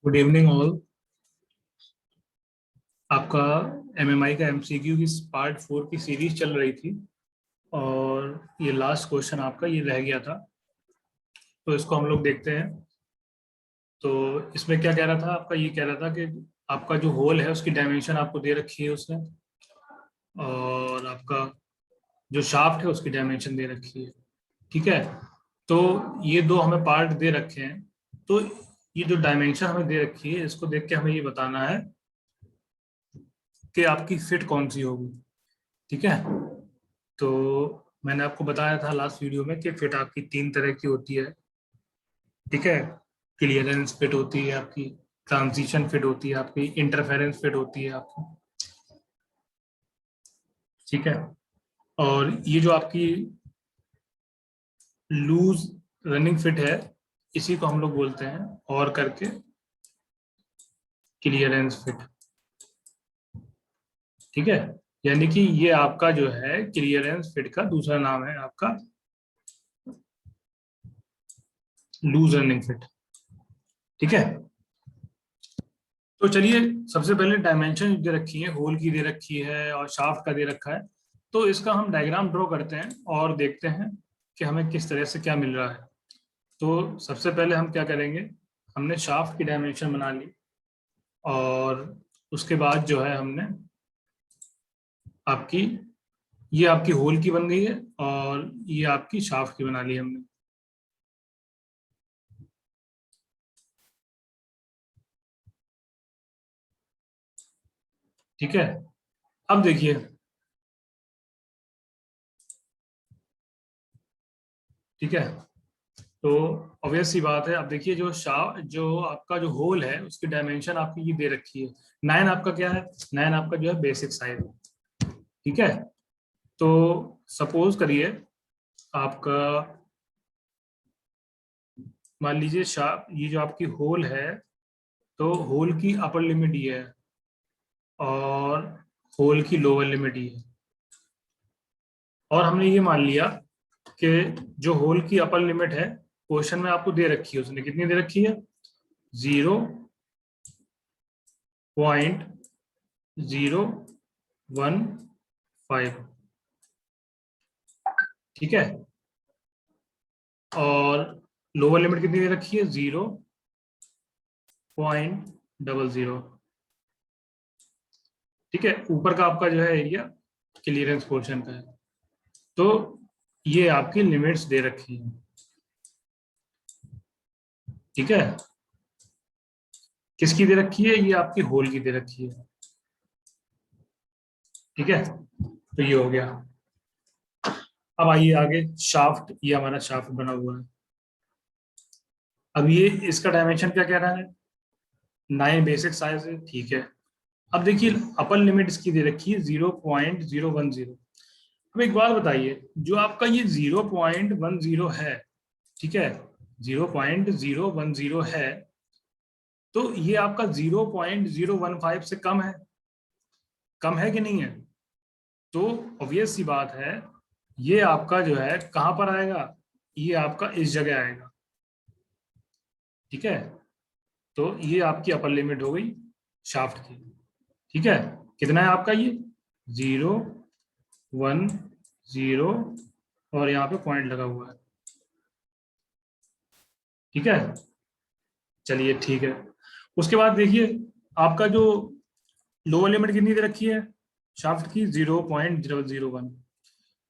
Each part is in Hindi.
Good evening all. आपका एमएमआई का एमसीक्यू की पार्ट 4 की सीरीज चल रही थी और ये लास्ट क्वेश्चन आपका ये रह गया था, तो इसको हम लोग देखते हैं। तो इसमें क्या कह रहा था, आपका ये कह रहा था कि आपका जो होल है उसकी डायमेंशन आपको दे रखी है उसने, और आपका जो शाफ्ट है उसकी डायमेंशन दे रखी है। ठीक है, तो ये दो हमें पार्ट दे रखे हैं। तो ये जो डायमेंशन हमें दे रखी है इसको देख के हमें ये बताना है कि आपकी फिट कौन सी होगी। ठीक है, तो मैंने आपको बताया था लास्ट वीडियो में कि फिट आपकी तीन तरह की होती है। ठीक है, क्लियरेंस फिट होती है आपकी, ट्रांजिशन फिट होती है आपकी, इंटरफेरेंस फिट होती है आपकी। ठीक है, और ये जो आपकी लूज रनिंग फिट है इसी को हम लोग बोलते हैं और करके क्लियरेंस फिट। ठीक है, यानी कि ये आपका जो है क्लियरेंस फिट का दूसरा नाम है आपका लूज रनिंग फिट। ठीक है, तो चलिए सबसे पहले डायमेंशन दे रखी है, होल की दे रखी है और शाफ्ट का दे रखा है। तो इसका हम डायग्राम ड्रॉ करते हैं और देखते हैं कि हमें किस तरह से क्या मिल रहा है। तो सबसे पहले हम क्या करेंगे, हमने शाफ्ट की डायमेंशन बना ली और उसके बाद जो है हमने आपकी ये आपकी होल की बन गई है और ये आपकी शाफ्ट की बना ली हमने। ठीक है, अब देखिए, ठीक है, तो ऑब्वियस सी बात है। अब देखिए जो आपका जो होल है उसकी डायमेंशन आपकी ये दे रखी है 9। आपका क्या है, 9 आपका जो है बेसिक साइज। ठीक है, तो सपोज करिए आपका, मान लीजिए ये जो आपकी होल है, तो होल की अपर लिमिट ये है और होल की लोअर लिमिट ये है। और हमने ये मान लिया कि जो होल की अपर लिमिट है क्वेश्चन में आपको दे रखी है, उसने कितनी दे रखी है, 0.015। ठीक है, और लोअर लिमिट कितनी दे रखी है, 0.00। ठीक है, ऊपर का आपका जो है एरिया क्लियरेंस पोर्शन का है। तो ये आपकी लिमिट्स दे रखी हैं। ठीक है, किसकी दे रखी है, ये आपकी होल की दे रखी है। ठीक है, तो ये हो गया। अब आइए आगे, शाफ्ट, ये हमारा शाफ्ट बना हुआ है। अब ये इसका डायमेंशन क्या कह रहा है, 9 बेसिक साइज है। ठीक है, अब देखिए अपर लिमिट इसकी दे रखी है 0.010। अब एक बात बताइए, जो आपका ये 0.10 है, ठीक है, 0.010 है, तो ये आपका 0.015 से कम है कि नहीं है? तो ऑब्वियस सी बात है, ये आपका जो है कहाँ पर आएगा, ये आपका इस जगह आएगा। ठीक है, तो ये आपकी अपर लिमिट हो गई शाफ्ट की। ठीक है, कितना है आपका ये, 0.10 और यहाँ पे पॉइंट लगा हुआ है। ठीक है, चलिए ठीक है। उसके बाद देखिए आपका जो लोअर लिमिट कितनी दे रखी है शाफ्ट की, 0.001।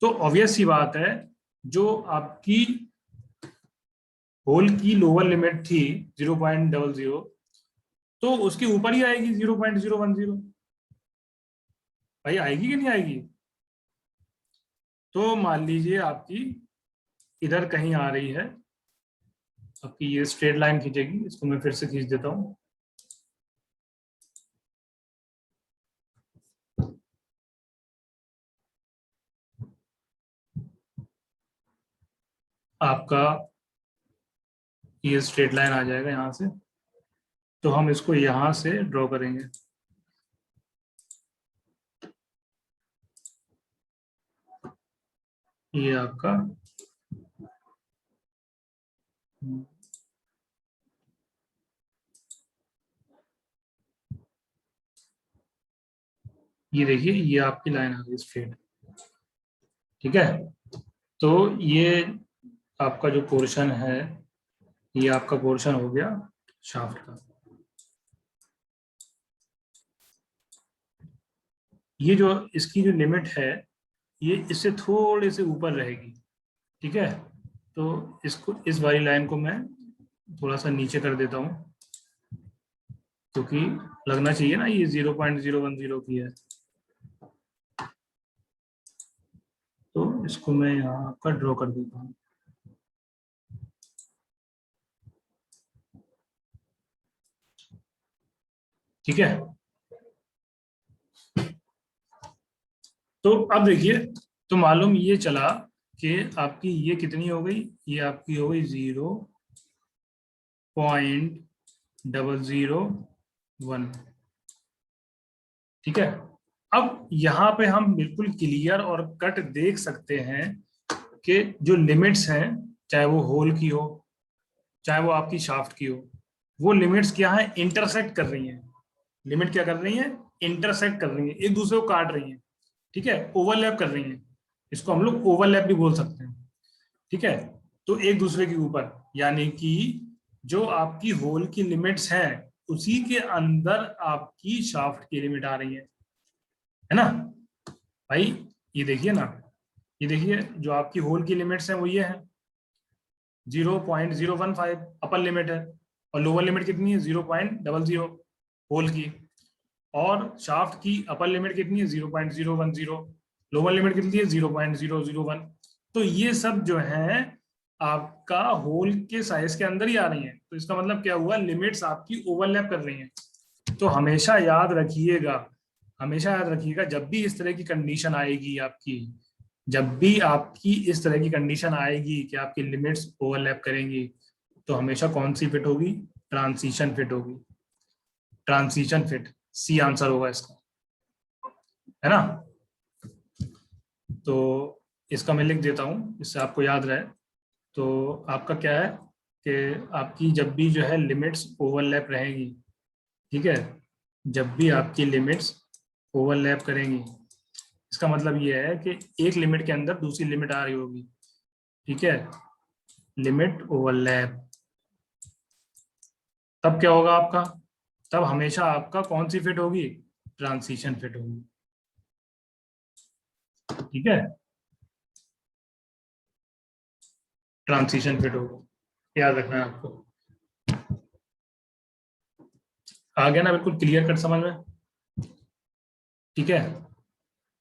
तो ऑब्वियस सी बात है, जो आपकी होल की लोअर लिमिट थी 0.00, तो उसके ऊपर ही आएगी 0.010। भाई आएगी कि नहीं आएगी? तो मान लीजिए आपकी इधर कहीं आ रही है, आपकी ये स्ट्रेट लाइन खींचेगी, इसको मैं फिर से खींच देता हूँ। आपका ये स्ट्रेट लाइन आ जाएगा यहाँ से, तो हम इसको यहाँ से ड्रॉ करेंगे। ये आपका ये देखिए ये आपकी लाइन आ गई स्ट्रेट। ठीक है, तो ये आपका जो पोर्शन है, ये आपका पोर्शन हो गया शाफ्ट का। ये जो इसकी जो लिमिट है, ये इससे थोड़े से ऊपर रहेगी। ठीक है, तो इसको, इस वाली लाइन को मैं थोड़ा सा नीचे कर देता हूँ, क्योंकि लगना चाहिए ना ये 0.010 की है। तो इसको मैं यहाँ पर ड्रॉ कर देता हूँ। ठीक है, तो अब देखिए, तो मालूम ये चला कि आपकी ये कितनी हो गई, ये आपकी हो गई 0.001। ठीक है, अब यहाँ पे हम बिल्कुल क्लियर और कट देख सकते हैं कि जो लिमिट्स हैं, चाहे वो होल की हो, चाहे वो आपकी शाफ्ट की हो, वो लिमिट्स क्या है, इंटरसेक्ट कर रही हैं। लिमिट क्या कर रही है, इंटरसेक्ट कर रही है, एक दूसरे को काट रही है। ठीक है, ओवरलैप कर रही है, इसको हम लोग ओवरलैप भी बोल सकते हैं। ठीक है, तो एक दूसरे के ऊपर, यानी कि जो आपकी होल की लिमिट्स हैं, उसी के अंदर आपकी शाफ्ट की लिमिट आ रही है ना भाई। ये देखिए ना, ये देखिए जो आपकी होल की लिमिट्स हैं वो ये है 0.015 अपर लिमिट है, और लोअर लिमिट कितनी है 0.00 होल की। और शाफ्ट की अपर लिमिट कितनी है 0.010, लोअर लिमिट कितनी है 0.001। तो ये सब जो है आपका होल के साइज के अंदर ही आ रही हैं। तो इसका मतलब क्या हुआ, लिमिट्स आपकी ओवरलैप कर रही हैं। तो हमेशा याद रखिएगा, हमेशा याद रखिएगा, जब भी इस तरह की कंडीशन आएगी आपकी, जब भी आपकी इस तरह की कंडीशन आएगी कि आपकी लिमिट्स ओवरलैप करेंगी, तो हमेशा कौन सी फिट होगी, ट्रांजिशन फिट होगी। ट्रांजिशन फिट, सी आंसर होगा इसका, है ना। तो इसका मैं लिख देता हूँ, इससे आपको याद रहे। तो आपका क्या है कि आपकी जब भी जो है लिमिट्स ओवरलैप रहेंगी, ठीक है, जब भी आपकी लिमिट्स ओवरलैप करेंगी, इसका मतलब ये है कि एक लिमिट के अंदर दूसरी लिमिट आ रही होगी। ठीक है, लिमिट ओवरलैप, तब क्या होगा आपका, तब हमेशा आपका कौन सी फिट होगी, ट्रांजिशन फिट होगी। ठीक है, ट्रांजिशन फिट होगा, याद रखना है आपको। आ गया ना बिल्कुल क्लियर कट समझ में। ठीक है,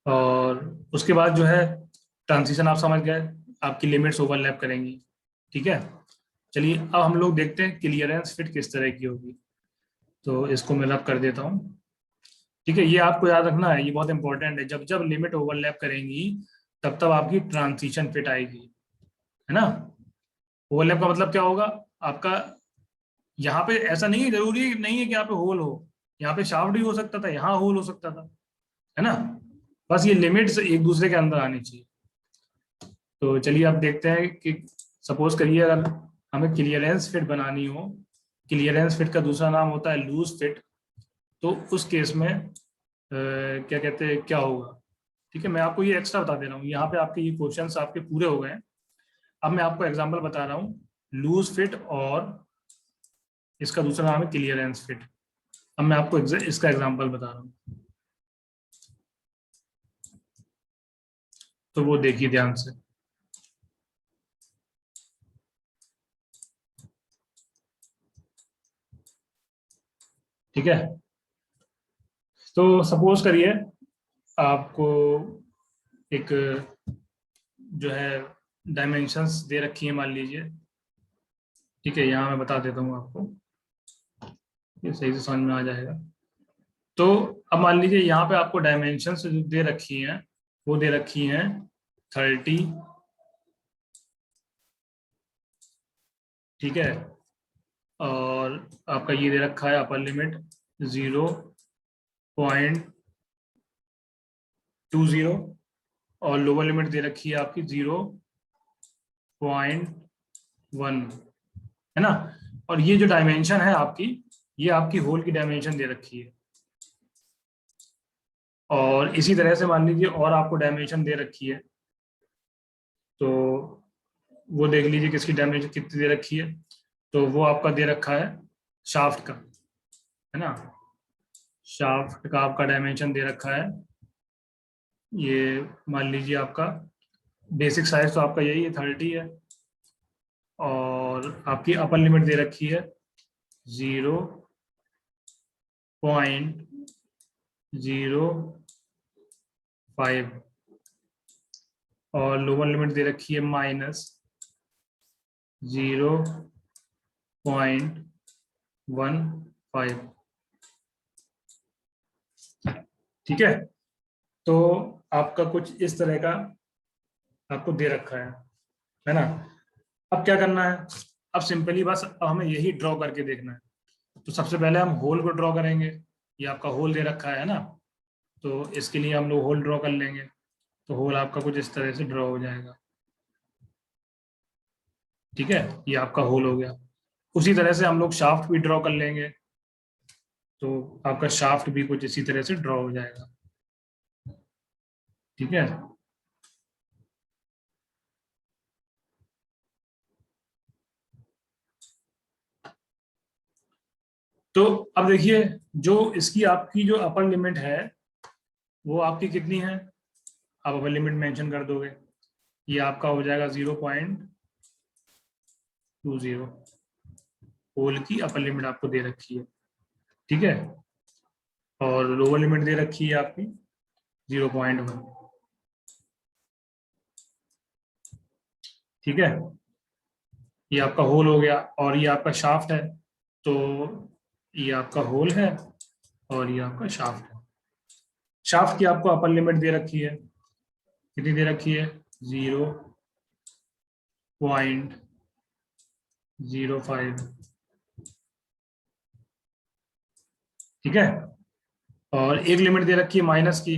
और उसके बाद जो है ट्रांजिशन आप समझ गए, आपकी लिमिट्स ओवरलैप करेंगी। ठीक है, चलिए अब हम लोग देखते हैं क्लियरेंस फिट किस तरह की होगी। तो इसको मैं रब कर देता हूँ। ठीक है, ये आपको याद रखना है, ये बहुत इंपॉर्टेंट है। जब जब लिमिट ओवरलैप करेंगी, तब तब आपकी ट्रांजिशन फिट आएगी, है ना। ओवरलैप का मतलब क्या होगा आपका, यहाँ पे ऐसा नहीं है, जरूरी नहीं है कि यहाँ पे होल हो, यहाँ पे शाफ्ट भी हो सकता था, यहाँ होल हो सकता था, है ना। बस ये लिमिट्स एक दूसरे के अंदर आनी चाहिए। तो चलिए अब देखते हैं कि सपोज करिए अगर हमें क्लियरेंस फिट बनानी हो, क्लियरेंस फिट का दूसरा नाम होता है लूज फिट, तो उस केस में क्या कहते हैं, क्या होगा। ठीक है, मैं आपको ये एक्स्ट्रा बता दे रहा हूँ, यहाँ पे आपके ये क्वेश्चंस आपके पूरे हो गए हैं। अब मैं आपको एग्जांपल बता रहा हूँ लूज फिट, और इसका दूसरा नाम है क्लियरेंस फिट। अब मैं आपको इसका एग्जांपल बता रहा हूँ, तो वो देखिए ध्यान से। ठीक है, तो सपोज करिए आपको एक जो है डायमेंशंस दे रखी है, मान लीजिए। ठीक है, यहाँ मैं बता देता हूँ आपको, ये सही से समझ में आ जाएगा। तो अब मान लीजिए यहाँ पे आपको डायमेंशंस जो दे रखी हैं, वो दे रखी हैं 30। ठीक है, और आपका ये दे रखा है अपर लिमिट 0.20, और लोअर लिमिट दे रखी है आपकी 0.1, है ना। और ये जो डायमेंशन है आपकी, ये आपकी होल की डायमेंशन दे रखी है। और इसी तरह से मान लीजिए और आपको डायमेंशन दे रखी है, तो वो देख लीजिए किसकी डायमेंशन कितनी दे रखी है। तो वो आपका दे रखा है शाफ्ट का, है ना। शाफ्ट का आपका डायमेंशन दे रखा है, ये मान लीजिए आपका बेसिक साइज तो आपका यही है 30 है, और आपकी अपर लिमिट दे रखी है 0.05 और लोअर लिमिट दे रखी है -0.15। ठीक है, तो आपका कुछ इस तरह का आपको दे रखा है ना। अब क्या करना है, अब सिंपली बस अब हमें यही ड्रॉ करके देखना है। तो सबसे पहले हम होल को ड्रॉ करेंगे, ये आपका होल दे रखा है ना, तो इसके लिए हम लोग होल ड्रॉ कर लेंगे। तो होल आपका कुछ इस तरह से ड्रॉ हो जाएगा। ठीक है, ये आपका होल हो गया। उसी तरह से हम लोग शाफ्ट भी ड्रॉ कर लेंगे, तो आपका शाफ्ट भी कुछ इसी तरह से ड्रॉ हो जाएगा। ठीक है, तो अब देखिए जो इसकी आपकी जो अपर लिमिट है वो आपकी कितनी है, आप अपर लिमिट मेंशन कर दोगे। ये आपका हो जाएगा 0.20, होल की अपर लिमिट आपको दे रखी है। ठीक है, और लोअर लिमिट दे रखी है आपकी 0.1। ठीक है, ये आपका होल हो गया और ये आपका शाफ्ट है, तो ये आपका होल है और ये आपका शाफ्ट है। शाफ्ट की आपको अपर लिमिट दे रखी है, कितनी दे रखी है 0.05। ठीक है, और एक लिमिट दे रखी है माइनस की,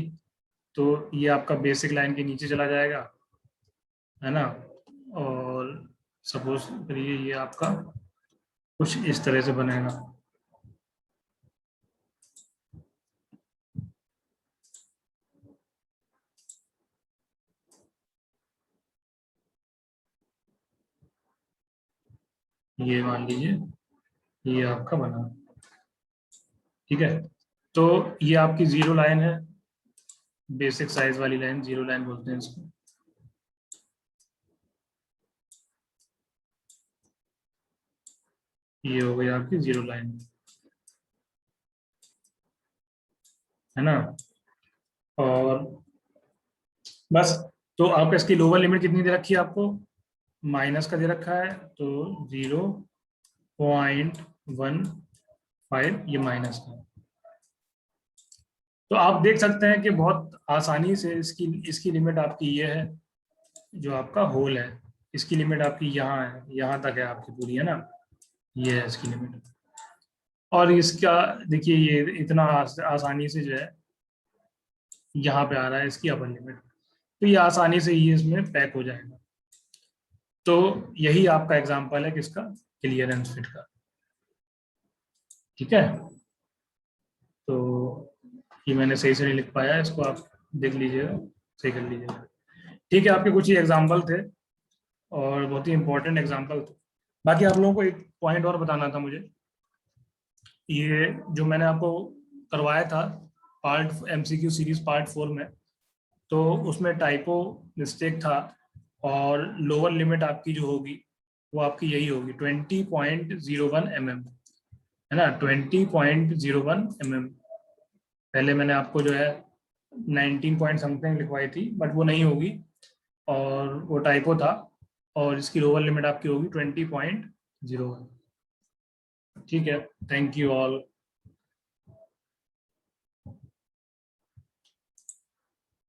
तो ये आपका बेसिक लाइन के नीचे चला जाएगा, है ना। और सपोज करिए ये आपका कुछ इस तरह से बनेगा। ये मान लीजिए ये आपका बना। ठीक है, तो ये आपकी जीरो लाइन है, बेसिक साइज वाली लाइन, जीरो लाइन बोलते हैं इसको। ये हो गई आपकी जीरो लाइन, है ना। और बस, तो आपका इसकी लोअर लिमिट कितनी दे रखी है आपको, माइनस का दे रखा है, तो 0.15 ये माइनस का है। तो आप देख सकते हैं कि बहुत आसानी से इसकी इसकी लिमिट आपकी ये है, जो आपका होल है इसकी लिमिट आपकी यहाँ है, यहाँ तक है आपकी पूरी, है ना। ये है इसकी लिमिट, और इसका देखिए ये इतना आसानी से जो है यहाँ पे आ रहा है इसकी अपर लिमिट, तो ये आसानी से ये इसमें पैक हो जाएगा। तो यही आपका एग्जांपल है किसका, क्लियरेंस फिट का। ठीक है, तो ये मैंने सही से नहीं लिख पाया, इसको आप देख लीजिएगा, सही कर लीजिएगा। ठीक है, आपके कुछ ही एग्जाम्पल थे और बहुत ही इंपॉर्टेंट एग्जाम्पल थे। बाकी आप लोगों को एक पॉइंट और बताना था मुझे, ये जो मैंने आपको करवाया था पार्ट एमसीक्यू सीरीज पार्ट 4 में, तो उसमें टाइपो मिस्टेक था, और लोअर लिमिट आपकी जो होगी वो आपकी यही होगी 20.01 mm, है ना, 20.01 mm। पहले मैंने आपको जो है 19 पॉइंट समथिंग लिखवाई थी, बट वो नहीं होगी और वो टाइपो था, और इसकी लोअर लिमिट आपकी होगी 20.01। ठीक है, थैंक यू ऑल।